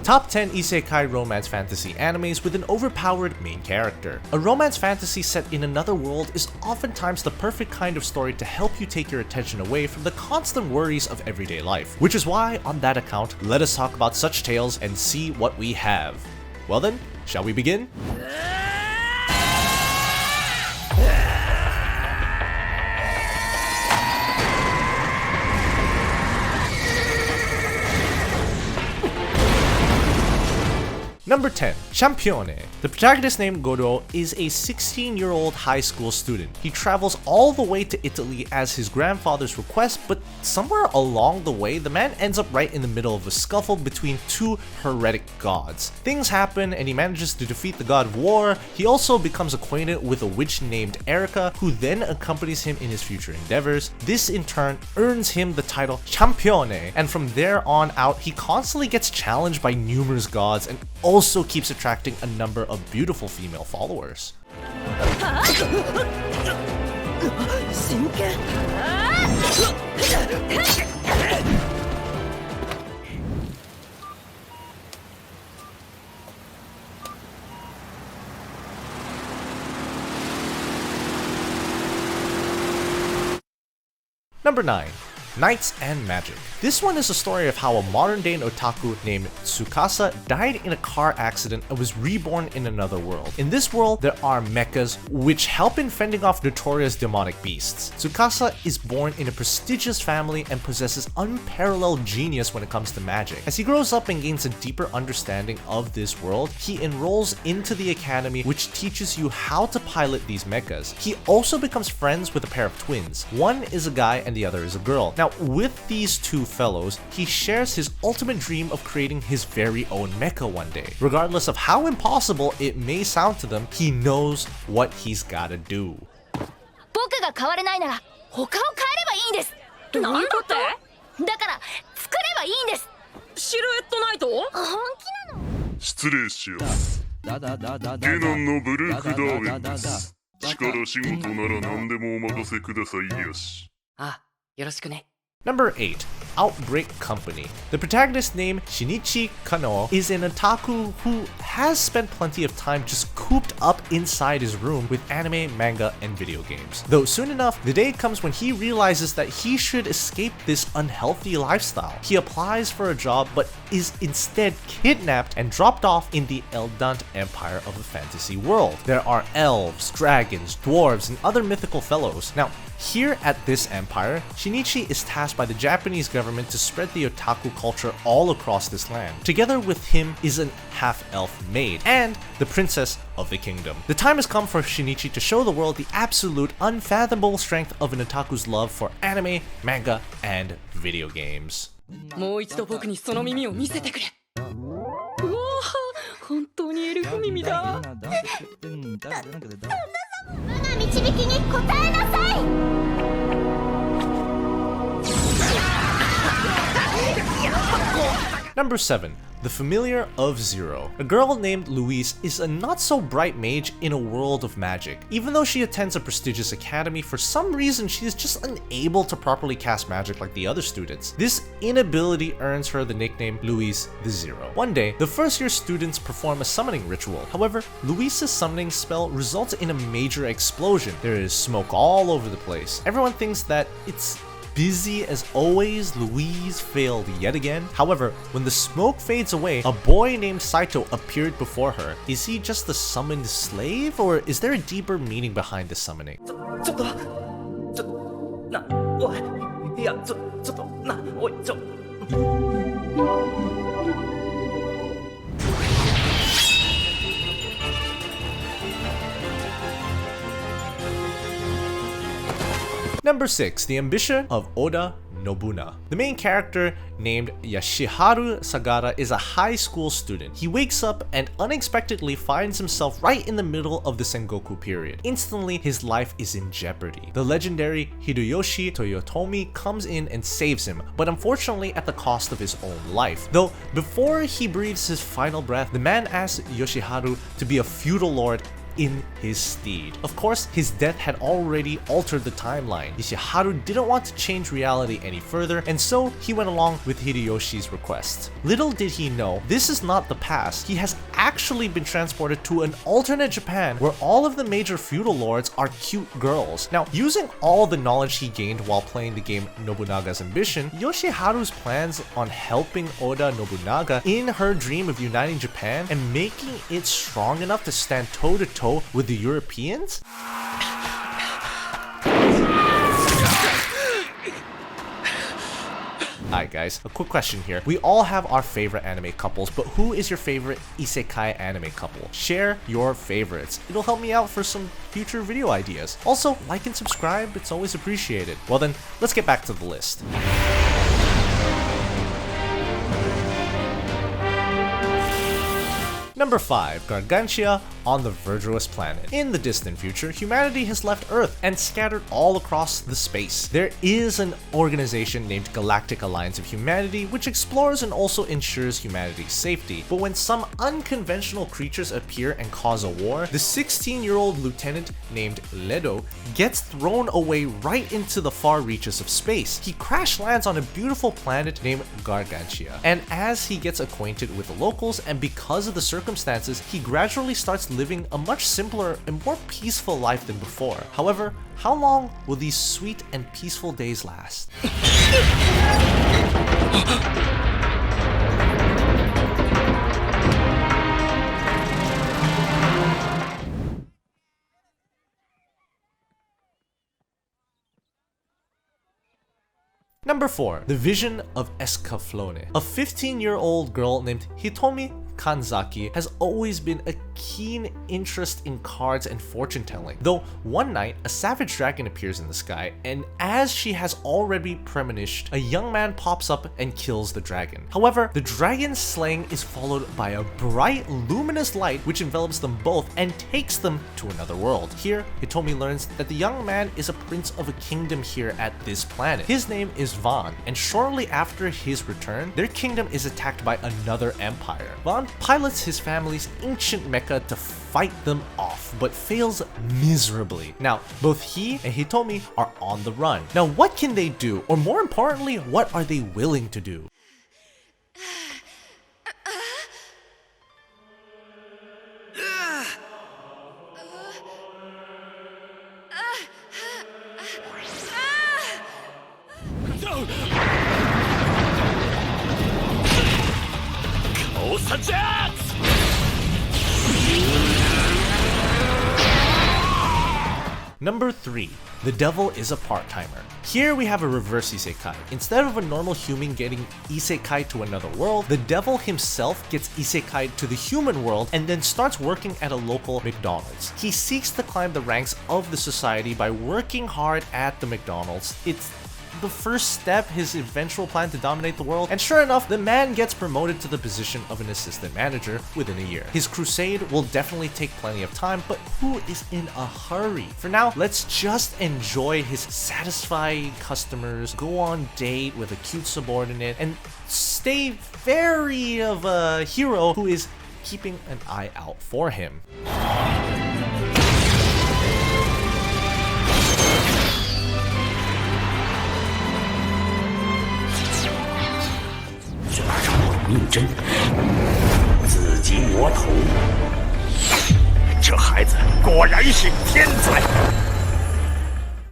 Top 10 Isekai romance fantasy animes with an overpowered main character. A romance fantasy set in another world is oftentimes the perfect kind of story to help you take your attention away from the constant worries of everyday life. Which is why, on that account, let us talk about such tales and see what we have. Well then, shall we begin? Number 10. Champione. The protagonist named Goro is a 16-year-old high school student. He travels all the way to Italy as his grandfather's request, but somewhere along the way, the man ends up right in the middle of a scuffle between two heretic gods. Things happen and he manages to defeat the god of war. He also becomes acquainted with a witch named Erica, who then accompanies him in his future endeavors. This in turn earns him the title Champione, and from there on out, he constantly gets challenged by numerous gods and also keeps attracting a number of beautiful female followers. Number 9. Knights and Magic. This one is a story of how a modern-day otaku named Tsukasa died in a car accident and was reborn in another world. In this world, there are mechas which help in fending off notorious demonic beasts. Tsukasa is born in a prestigious family and possesses unparalleled genius when it comes to magic. As he grows up and gains a deeper understanding of this world, he enrolls into the academy, which teaches you how to pilot these mechas. He also becomes friends with a pair of twins. One is a guy and the other is a girl. Now, with these two fellows, he shares his ultimate dream of creating his very own mecha one day. Regardless of how impossible it may sound to them, he knows what he's gotta do. Number 8. Outbreak Company. The protagonist named Shinichi Kano is an otaku who has spent plenty of time just cooped up inside his room with anime, manga, and video games. Though soon enough, the day comes when he realizes that he should escape this unhealthy lifestyle. He applies for a job but is instead kidnapped and dropped off in the Eldant Empire of a fantasy world. There are elves, dragons, dwarves, and other mythical fellows. Now, here at this empire, Shinichi is tasked by the Japanese government to spread the otaku culture all across this land. Together with him is an half-elf maid and the princess of the kingdom. The time has come for Shinichi to show the world the absolute unfathomable strength of an otaku's love for anime, manga, and video games. Number 7. The Familiar of Zero. A girl named Louise is a not-so-bright mage in a world of magic. Even though she attends a prestigious academy, for some reason she is just unable to properly cast magic like the other students. This inability earns her the nickname Louise the Zero. One day, the first-year students perform a summoning ritual. However, Louise's summoning spell results in a major explosion. There is smoke all over the place. Everyone thinks that it's busy as always. Louise failed yet again. However, when the smoke fades away, a boy named Saito appeared before her. Is he just a summoned slave, or is there a deeper meaning behind the summoning? Number 6. The Ambition of Oda Nobuna. The main character, named Yashiharu Sagara, is a high school student. He wakes up and unexpectedly finds himself right in the middle of the Sengoku period. Instantly, his life is in jeopardy. The legendary Hideyoshi Toyotomi comes in and saves him, but unfortunately at the cost of his own life. Though, before he breathes his final breath, the man asks Yoshiharu to be a feudal lord in his stead. Of course, his death had already altered the timeline. Ishiharu didn't want to change reality any further, and so he went along with Hideyoshi's request. Little did he know, this is not the past. He has actually been transported to an alternate Japan where all of the major feudal lords are cute girls. Now, using all the knowledge he gained while playing the game Nobunaga's Ambition, Yoshiharu's plans on helping Oda Nobunaga in her dream of uniting Japan and making it strong enough to stand toe-to-toe with the Europeans? Alright guys, a quick question here. We all have our favorite anime couples, but who is your favorite isekai anime couple? Share your favorites. It'll help me out for some future video ideas. Also, like and subscribe, it's always appreciated. Well then, let's get back to the list. Number 5. Gargantia on the Verdurous planet. In the distant future, humanity has left Earth and scattered all across the space. There is an organization named Galactic Alliance of Humanity which explores and also ensures humanity's safety. But when some unconventional creatures appear and cause a war, the 16-year-old lieutenant named Ledo gets thrown away right into the far reaches of space. He crash lands on a beautiful planet named Gargantia. And as he gets acquainted with the locals and because of the circumstances, he gradually starts living a much simpler and more peaceful life than before. However, how long will these sweet and peaceful days last? Number 4. The Vision of ESCAFLOWNE. A 15-year-old girl named Hitomi Kanzaki has always been a keen interest in cards and fortune telling. Though one night, a savage dragon appears in the sky, and as she has already premonitioned, a young man pops up and kills the dragon. However, the dragon's slaying is followed by a bright, luminous light which envelops them both and takes them to another world. Here, Hitomi learns that the young man is a prince of a kingdom here at this planet. His name is Vaughn, and shortly after his return, their kingdom is attacked by another empire. Vaughn pilots his family's ancient mecha to fight them off, but fails miserably. Now, both he and Hitomi are on the run. Now, what can they do? Or more importantly, what are they willing to do? Number 3. The devil is a part-timer. Here we have a reverse isekai. Instead of a normal human getting isekai to another world, the devil himself gets isekai to the human world and then starts working at a local McDonald's. He seeks to climb the ranks of the society by working hard at the McDonald's. It's the first step, his eventual plan to dominate the world, and sure enough, the man gets promoted to the position of an assistant manager within a year. His crusade will definitely take plenty of time, but who is in a hurry? For now, let's just enjoy his satisfying customers, go on date with a cute subordinate, and stay very of a hero who is keeping an eye out for him.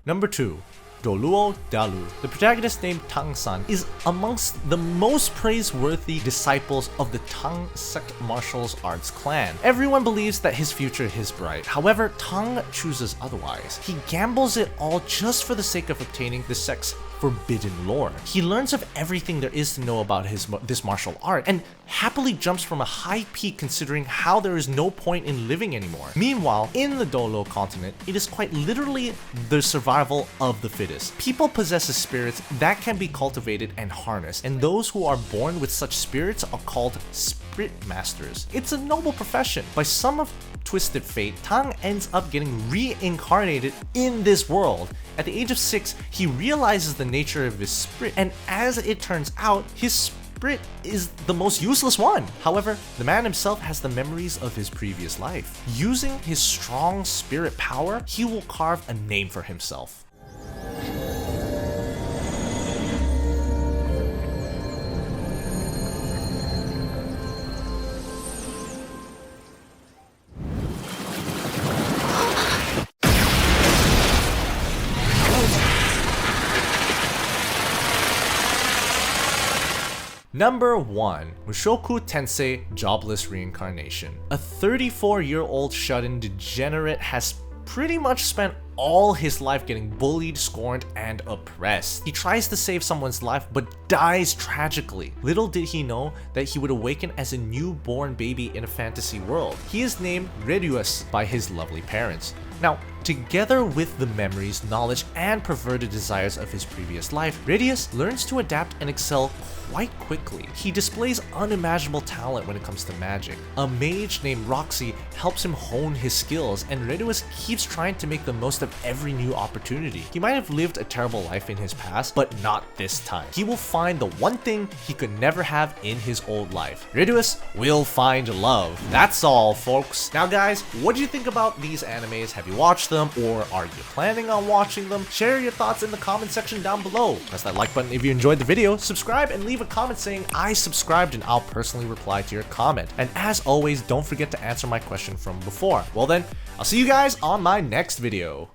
Number 2. Doluo Dalu. The protagonist named Tang-san is amongst the most praiseworthy disciples of the Tang sect martial arts clan. Everyone believes that his future is bright. However, Tang chooses otherwise. He gambles it all just for the sake of obtaining the sect's forbidden lore. He learns of everything there is to know about this martial art and happily jumps from a high peak considering how there is no point in living anymore. Meanwhile, in the Dolo continent, it is quite literally the survival of the fittest. People possess spirits that can be cultivated and harnessed, and those who are born with such spirits are called spirit masters. It's a noble profession. By some of twisted fate, Tang ends up getting reincarnated in this world. At the age of 6, he realizes the nature of his spirit, and as it turns out, his Brit is the most useless one. However, the man himself has the memories of his previous life. Using his strong spirit power, he will carve a name for himself. Number 1. Mushoku Tensei Jobless Reincarnation. A 34-year-old shut-in degenerate has pretty much spent all his life getting bullied, scorned, and oppressed. He tries to save someone's life but dies tragically. Little did he know that he would awaken as a newborn baby in a fantasy world. He is named VERDUROUS by his lovely parents. Now, together with the memories, knowledge, and perverted desires of his previous life, Radius learns to adapt and excel quite quickly. He displays unimaginable talent when it comes to magic. A mage named Roxy helps him hone his skills, and Radius keeps trying to make the most of every new opportunity. He might have lived a terrible life in his past, but not this time. He will find the one thing he could never have in his old life. Radius will find love. That's all, folks. Now guys, what do you think about these animes? Have you watched them, or are you planning on watching them? Share your thoughts in the comment section down below. Press that like button if you enjoyed the video, subscribe, and leave a comment saying I subscribed, and I'll personally reply to your comment. And as always, don't forget to answer my question from before. Well then, I'll see you guys on my next video.